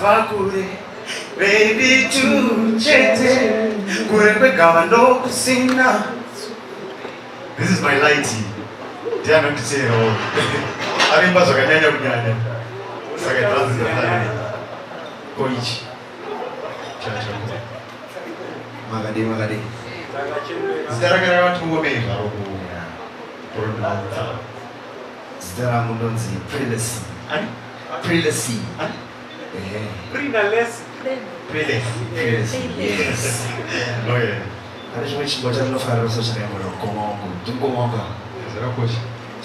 Wakure, baby tuchete, kurebe gawando kusina. This is my lighting. They are not to say oh. I mean, but I can't kunyanya. Saka transit na. Koichi. Chacha. Magadi. Zidara watu wameva rokuya. Pornata. Zidara mundonzi prelacy. Ani? Prelacy. Ani? Prelacy. Yes. Oh yeah. Acho que a gente não fala só sobre amor, como será que hoje?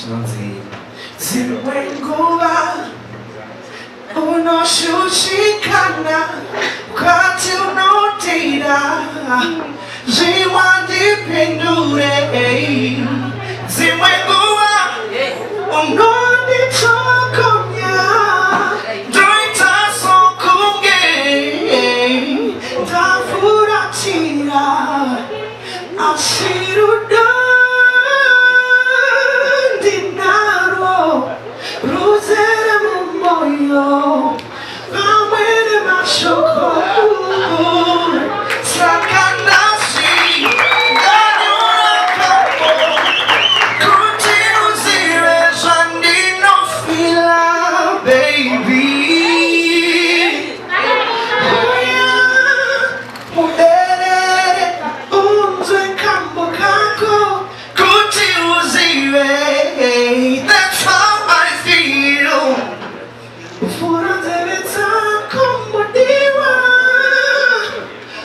Não sei. Se wenguva, o nosso chicana, quase não terá, se mande pendure, se wenguva, o nome toconya, doita sokunge, da furatina. Asiru dinaro, rosere mumoyo, amene mashoko, sakanasi, danyura kapo, kuti uzire jandino fila, baby. That's how I feel. For the time, como diwa,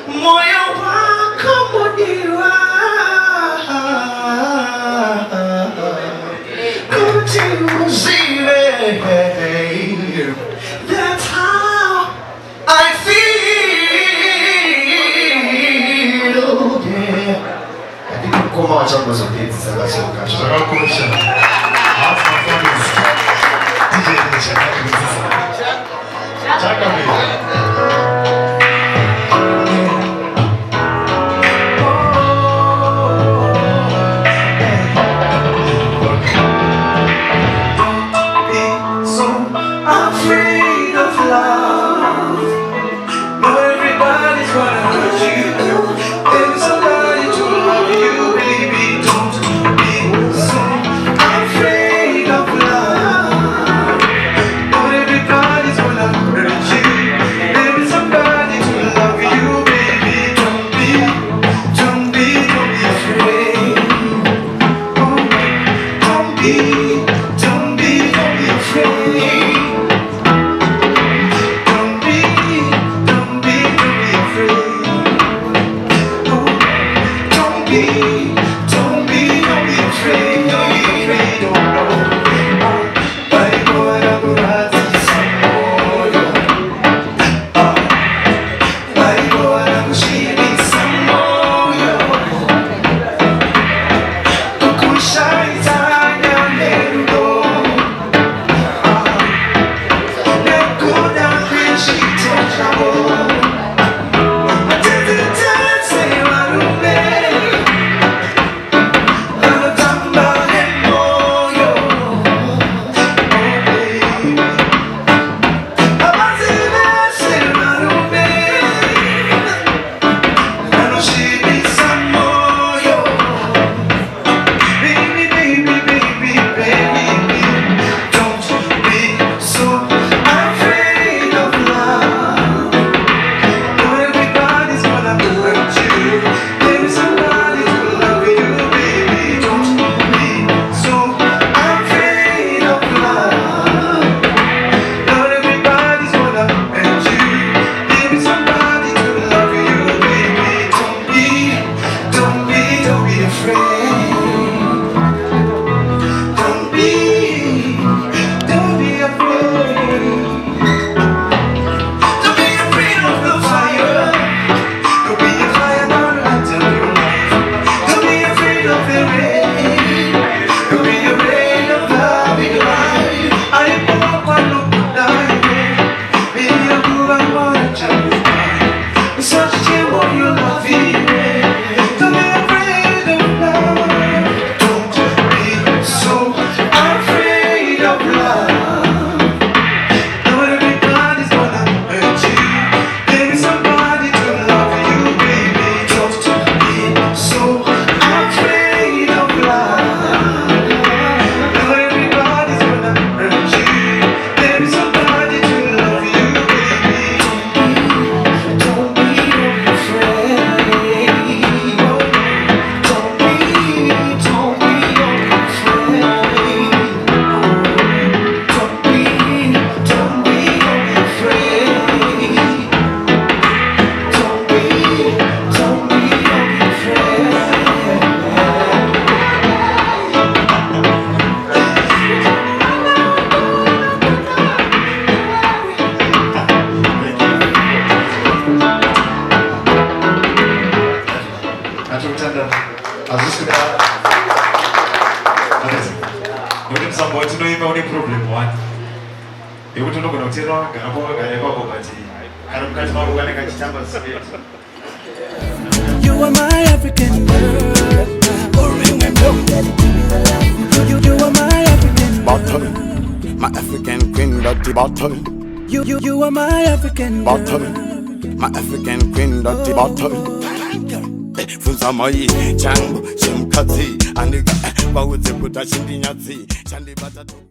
moyo wa como diwa, continuously. That's how I feel. Yeah. Como a gente usa isso, essa canção, cara. Jogar com o chão. Nossa, foi isso. DJ deixa cá que você sabe. Já acabei. Everybody's gonna hurt you. Somebody know if only problem one. You want to look at it wrong, and You are my African girl. You are my African bottle, my African queen, dirty bottle. You are my African bottle, my African queen, dirty bottle. Funza moi, chango, shimkazi, aniga, bawuze kuta shindi nyazi, chandi bata.